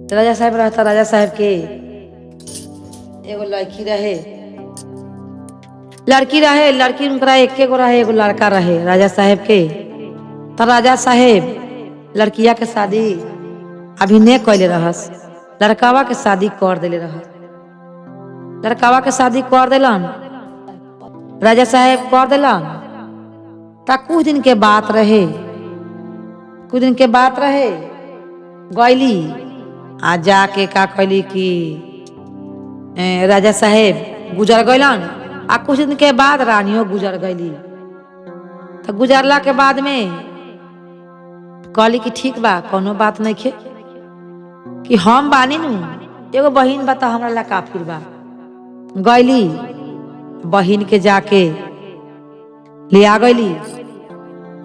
राजा साहब रहता। राजा साहब के एगो लड़की रहे लड़की उनकरा एके गो रहे, एगो लड़का रहे राजा साहब के। तो राजा साहब लड़किया के शादी अभी नहीं कैले रहस, लड़कावा के शादी कर देले रहस। लड़कावा के शादी कर दिलन, राजा साहब कर दिलन। ता कुछ दिन के बात रहे गईली आ जाके का कैली कि राजा साहब गुजर गईलन। आ कुछ दिन के बाद रानियों गुजर गईली। तो गुजरला के बाद में कहली कि ठीक बा, कोनो बात नहीं खे कि हम बानी नु, एगो बहिन बता हमरा ला काफिर बा। गईली बहिन के जाके ले आ गईली।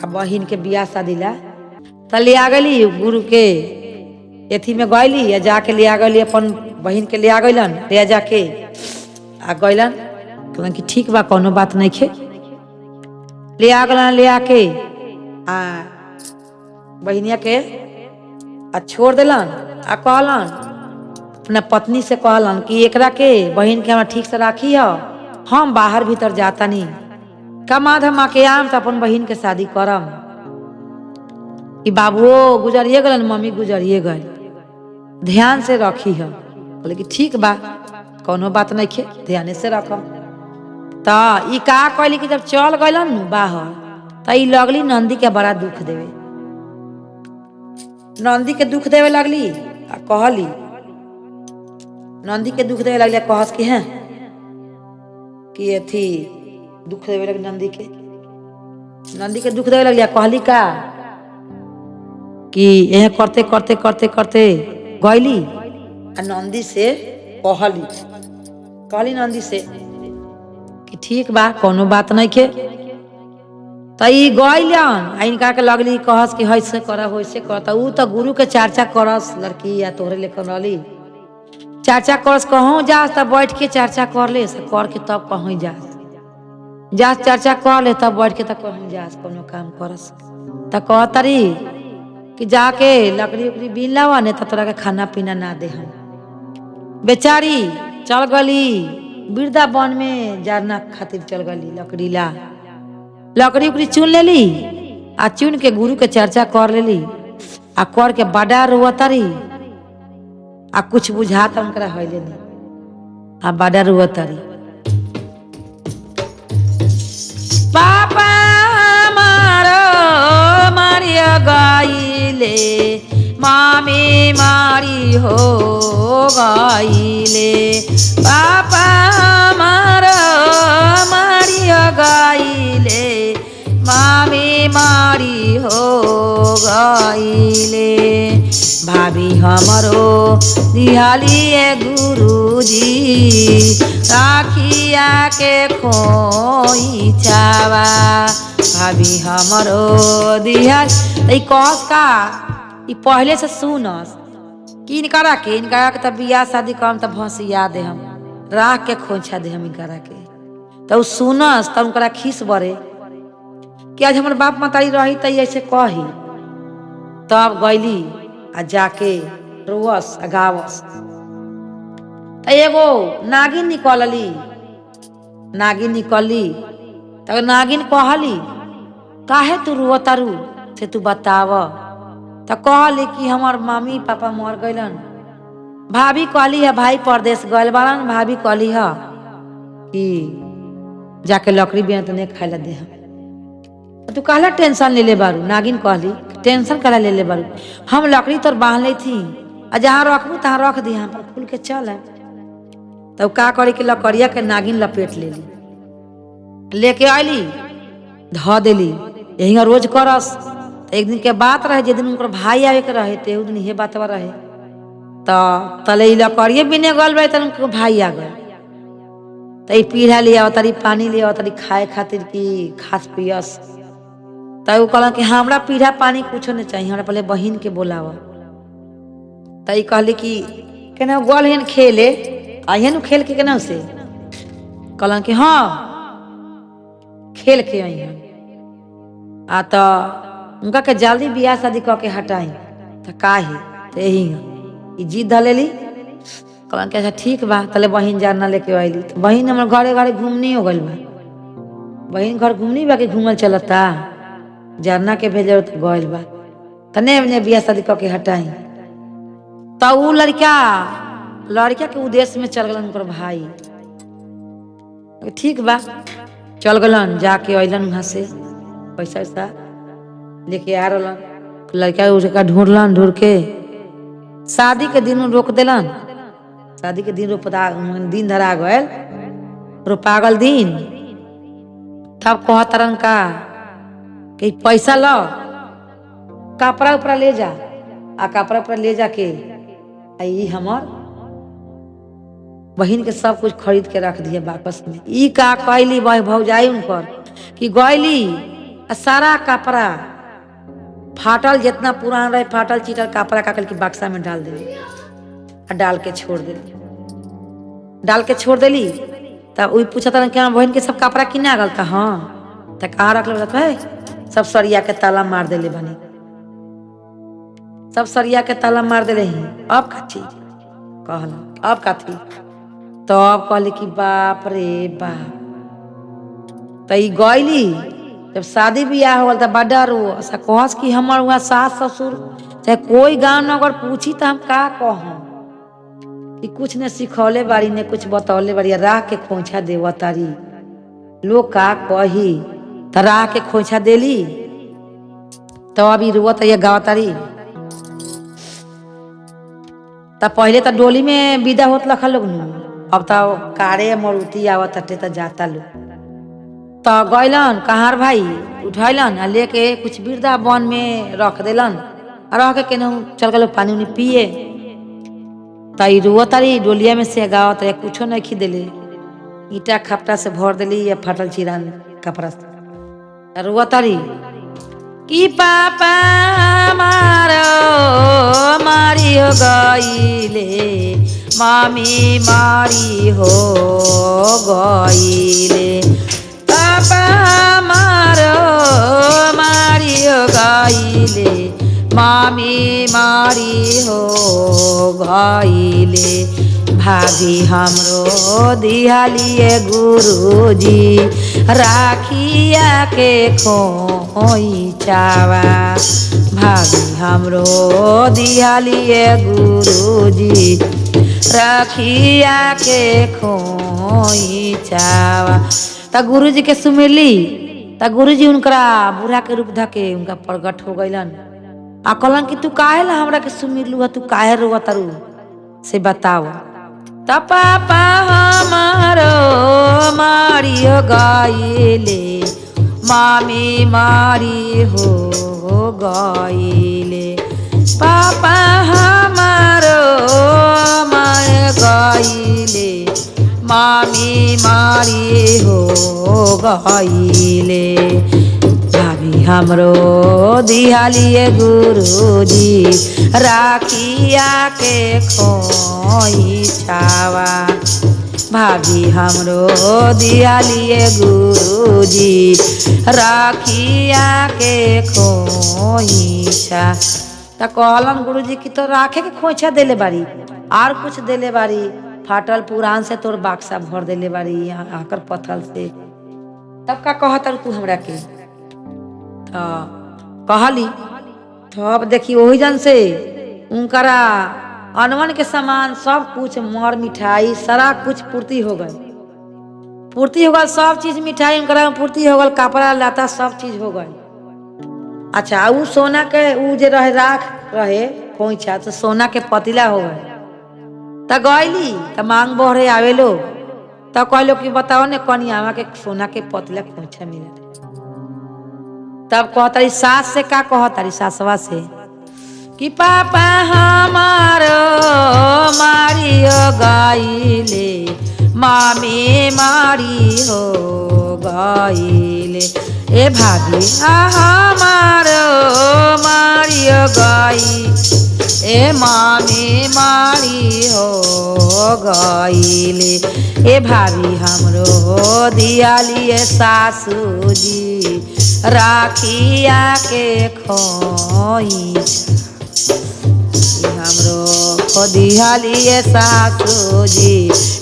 बहिन के बियाह शादी ला तो ले आ गईली, गुरु के एथी में गईली या जाके ले आ गईली, अपन बहिन के ले आ गईलन। ले जाके आ गईलन, कहलन कि ठीक बा, कोनो बात नहीं खे। ले आ गलन, ले आके आ बहिनिया के आ छोड़ दिलन। आ कहलन अपना पत्नी से कहलन कि एकरा के बहिन के हमरा ठीक से राखी है, हम बाहर भीतर जाता नहीं, कमा धमा के आम तो अपन बहिन के शादी करम। कि बाबुओ गुजरिए गलन, मम्मी गुजरिए गल, ध्यान से रखी है। बोले कि ठीक बा, कोनो बात नहीं खे, ध्यान से रखम। तो ई का कहली कि जब चल गलन बाहर तो ई लगली नंदी के बड़ा दुख देवे, नंदी के दुख देवे लगली। आ कहली नंदी के दुख देवे लगली, कहस कि हैं कि अथी दुख देवे लगी नंदी के दुख देवे लगली। कहली का कि यह करते करते करते करते गईली आ नंदी से कहली नंदी से कि ठीक बा, कोनो बात नहीं खे। तो ई गईलन आ इनका के लगली कहस कि ऐसे कर वैसे कर। तो ऊ तो गुरु के चर्चा करस, लड़की या तोहरे लेकर रहली चर्चा करस। कहूँ जास तब बैठ के चर्चा कर ले, कर के तब कहूँ जास चर्चा कर ले, तब बैठ के तब कहूँ जास कोनो काम करस। तो कहतरी कि जाके लकड़ी उकड़ी बीन लावा, नहीं तो तोरा के खाना पीना ना दे हम। बेचारी चल गली वृंदावन में जारना खातिर चल गली, लकड़ी उकड़ी चुन लेली। आ चुन के गुरु के चर्चा कर लेली। आ कर के बड़ा रोवतारी। आ कुछ बुझाता उनकरा हईले नहीं, आ बड़ा रोवतारी। पापा मारो मारिया गाइले, मामी मारी हो गाइले। पापा मारो मारिया गाइले, मामी मारी हो गाइले। भाभी हमरो दिहालिए गुरुजी, राखिया के खोई चावा। भाभी हमरो दिहाल कहस का ई पहले से सुनस कि इनकरा के तब बियाह शादी करम तब भसिया दे हम, राख के खोछा दे हम इनकरा के। तो सुनस तब उनकरा खीस बरे कि आज हमार बाप मातारी रही त ऐसे कही। तब गईली आ जाके रोवस आ गावस। तो एगो नागिन निकलली, तब नागिन कहली काहे तू रोवतारू से तू बताव। तो कहली कि हमार मम्मी पापा मर गईलन। भाभी कहली है भाई परदेश गल बालन। भाभी कहली है कि जाके लकड़ी बिना तो नहीं खाए ला दे हम। तू कहला टेंशन ले ले बारू। नागिन कहली टेंशन कला ले ले बारू, हम लकड़ी तोर बांध ले थी, आ जहाँ रखबू तहाँ रख दी, हम पर खुल के चल है। तब का करी कि लकड़िया के नागिन लपेट लेली, लेके आईली ध देली। यही रोज करस। एक दिन के बात रहे, जे दिन उनकर भाई आवे के रहे ते दिन ये बात रहे। तो तले लकड़िए बिने गल रहे, तन उनके भाई आ गए। तो पीढ़ा ले आओ तारी, पानी ले आओ तारी, खाए खातिर की खास पियस। तो कहल कि हमरा पीढ़ा पानी कुछ नहीं चाहिए, हमरा पहले बहिन के बोलावा। तो कहली कि केना गल हन खेले, आइए न खेल के केना से। कहलन कि हाँ खेल के आई हन। आ तो उनका के जल्दी बियाह शादी कह के हटाई। तो काहे तो यही ई जीत धलेली। कहलन कि अच्छा ठीक बा, तले बहिन जारना लेके आइली। तो बहिन हमर घरे घरे घूमनी हो गइल बा। बहिन घर घूमनी बा कि घूमल चलता, जारना के भेजे तो गइल बा। तने बियाह शादी कऽ के हटाई। तो ऊ लड़का के उद्देश्य में चल गलन उनकर भाई। ठीक बा, चल गलन, जाके अइलन वहां से पैसा वैसा लेके आ रहलन। लड़का उड़का ढूंढलन, ढूंढ के शादी के दिन रोक देलन। शादी के दिन धरा गयल, रोपागल दिन। तब कहतरन का कि पैसा लो, कपड़ा उपड़ा ले जा, आ कपड़ा उपड़ा ले जाके ई हमर बहिन के सब कुछ खरीद के रख दिए वापस में। ई का कैली भौजाई उनकर कि गैली सारा कपड़ा फाटल, जितना पुरान रहे फाटल चीटल कपड़ा का की बक्सा में डाल देली और डाल के छोड़ देली। तब वही पूछा था क्या बहन के सब कपड़ा किना गल था। हाँ, तो कहाँ रख है, सब सरिया के ताला मार देले बनी, सब सरिया के ताला मार देले ही। अब का चीज कहला, अब का थी। तो अब कहली कि बाप रे बाप। तो ई गईली, जब शादी बियाह हो गल तो बड़ा रो कहस कि हमर वहाँ सास ससुर चाहे कोई गाँव नगर पूछी तो हम का कहूँ कि कुछ ने सिखौले बारी ने कुछ बतौले बारी, राह के खोइछा देव तारी, लोग का कही। तो राह के खोइछा देली। तो अभी रुवत ये गाँव तारी। तब पहले तो डोली में विदा होत लखा लोग नु, अब तो कारे मारुति आवत हटे तो जाता लोग। तो गैलन कहार भाई उठैलन आ लेके कुछ वृंदावन में रख देलन, रख के केनहू चल गए पानी उनी पिए। तो रुआ तारी डोलिया में से गाँव तारी कुछो नहीं खी देले, ईटा खपटा से भर देली या फाटल चिरान कपड़ा से। रुआ तारी कि पापा मारो मारी हो गईले, मामी मारी हो गईले, पापा मारो मारी हो गईले, मामी मारी हो गईले। भाभी हमरो दिहालिए गुरुजी, राखिया के खोइछावा। भाभी हमरो दिहालिए गुरुजी, राखिया के खोइछावा। त गुरुजी के सुमिरली। त गुरुजी उनकरा बूढ़ा के रूप धके उनका प्रगट हो गइलन आ कहलन कि तू काहे ला हमरा के सुमिरलू, तू काहे रोवा तारू से बताओ। त पापा हमारो मारियो गईले, मामी मारी हो गईले, पापा हमारो मार गईले, मामी मारी हो गईले। भाभी हमरो दिहालिए गुरुजी, राखिया के खोइछावा। भाभी हमरो दिहालिए गुरुजी, राखिया के खोइछा। त कहलन गुरुजी की तो राखे के खोइछा देले बारी, और कुछ देले बारी, फाटल पुरान से तोर बक्सा भर देले बारी आकर पत्थर से। तब का कहतर तू हमरा के। कहली तो अब देखी वही जन से उनकरा अनवन के सामान सब कुछ मर मिठाई सारा कुछ पूर्ति हो गए, सब चीज मिठाई उनकरा पूर्ति हो गल, कपड़ा लता सब चीज हो गए। अच्छा ऊ सोना के ऊ जे रहे राख रहे खोइछा तो सोना के पतीला हो गए। त गईली त मांग बहरे आवे लो, त कहलो कि बताओ ने कनियावा के सोना के पतीला खोइछा मिले। तब कहतारी सास से का कहतारी सासवा से कि पापा हमारो मारियो गईले, मामी मारी हो गईले। ए भाभी हमारो मारियो गई, ए मामी मारी हो गईले। ए भाभी हमरो दियालिए सासुजी, राखिया के खोइछा। हमरो दिहलिए सासू जी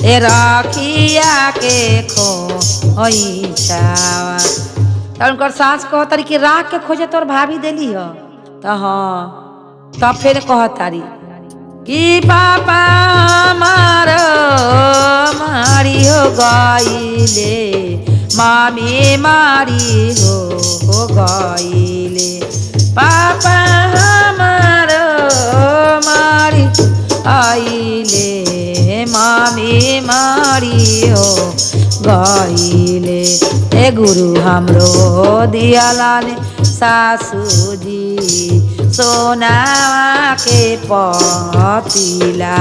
ए रखिया के खोइछावा। तो उनकर सास कहतारी कि राख के खोजे तोर भाभी देली ह। तो हाँ तब फिर कहतारी कि पापा हमार मारी हो गईले, मामी मारी हो गईले, पापा हमार मारी आइले, मामी मारी हो गईले। ए गुरु हमरो दियालाने सासू जी सोनावा के पतीला।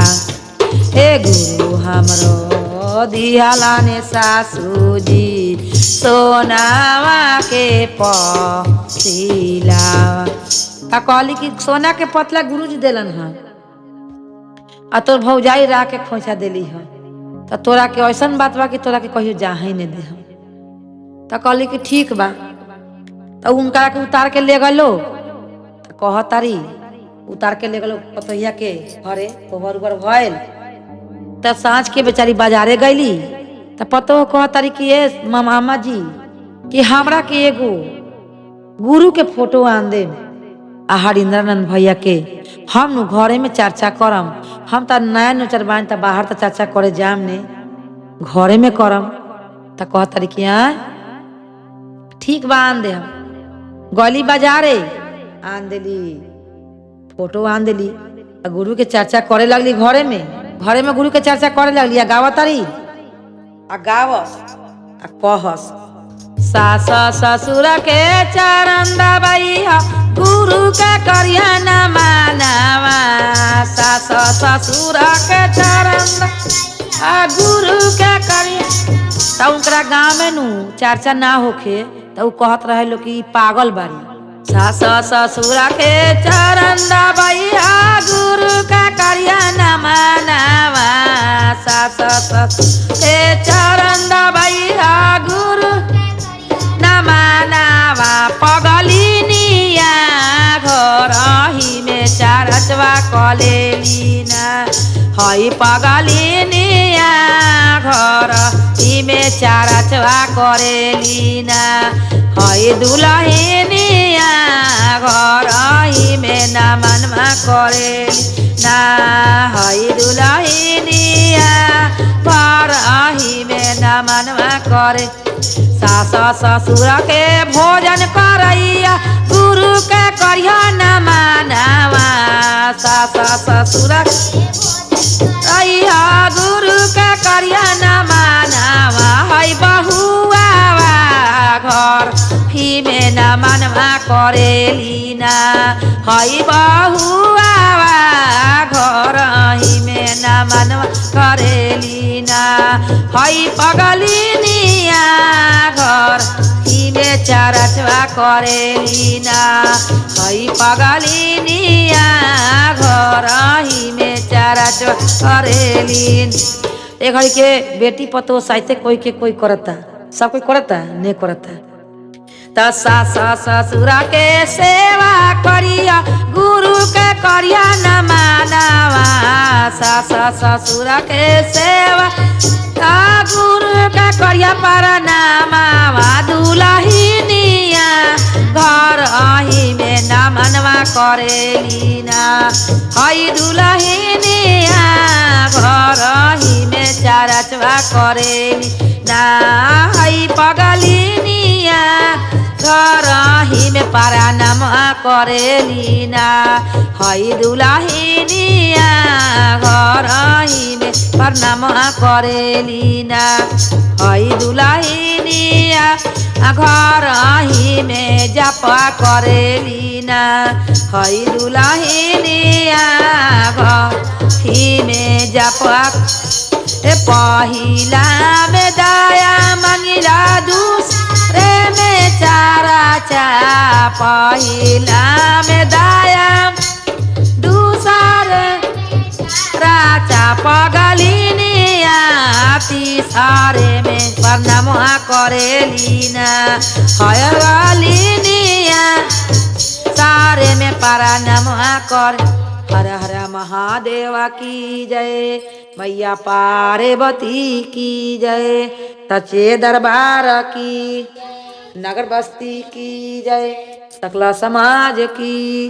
हे गुरु हमरो दियालाने सासू जी सोनावा के पतीला। का कहली कि सोना के पतला गुरु जी देलन है आ तोर भौजाई रा के खोइछा देली है। तो तोरा के ऐसन बात बा कि तोरा के कहियो जाही नहीं दे। तो कहली कि ठीक बा। तो उनका के उतार के ले गलो। तो कहतारी उतार के ले गलो पतोहिया के घरे गोबर उबर भइल। तो साँझ के बेचारी बाजारे गईली। तो पतो कहतारी कि ये मामा जी कि हमरा के एगो गुरु के फोटो आन दे आ हरिंद्रानंद भैया के हम नु घरे में चर्चा करम। हम तो नया नोचर बान तो बाहर तो चर्चा करे जाम ने घरे में करम। तो कहतारी कि ठीक बा आन दे। हम गली बाजारे आन देली फोटो आन देली। गुरु के चर्चा करे लगली घरे में गुरु के चर्चा करे लगली। आ गावतारी आ गावस आ कहस सास ससुर के चरण दबैया गुरु के करिया न मानवा। सास ससुर के चरण आ गुरु के करिया। तो उनकरा गाँव में नु चर्चा ना होखे तो कहत रहे लोग कि पागल बारी। सास ससुर के चरण दबैया गुरु के करिया न मानवा। सास ससुर के चरण दबैया गुरु न मानवा। पगलिनिया घर ही में चरचवा कलेली ना। हई पगलिनिया घर ही में चरचवा करेली ना। हई दुल्हनिया घर ही में न मनवा करेली ना। हई दुल्हनिया घर ही में न मनवा करे। सास ससुर के भोजन करैया गुरु के करिया न मानवा। सास ससुर रैया गुरु के करिया न मानवा। हई बहुआ घर ही में न मनवा करेली ना। हई बहुआ घर ही में न मनवा करेली ना। हई पगलिनिया घर ही में चरचवा करेली ना। हई पगलिनिया घर ही में चरचवा करेली। एक घड़ी के बेटी पतो साइते कोई के कोई करता सब कोई करता नहीं करता। तो सास ससुर के सेवा करिया गुरु के करिया न मानवा। सास ससुर के सेवा गुरु के करिया परनामवा। दुल्हनिया घर ही में न मनवा करेली ना। हई दुल्हनिया घर ही में चरचवा करेली ना। हई पगलिनिया घर ही में परनामवा करेली ना। हई दुल्हनिया घर ही में परनामवा करेली ना। हई दुल्हनिया घर ही में जपा करेली ना। हई दुल्हनिया घर ही में जपा। पहिला में दया मंगिला दूसरे में चारा चा। पहिला में दया दूसरे राचा। पगलिनिया तीसरे में परनामवा करेली ना। हयलिनिया सारे में परनामवा कर हर हर महादेवा की जय, मैया पार्वती की जय, सच्चे दरबार की, नगर बस्ती की जय, सकला समाज की।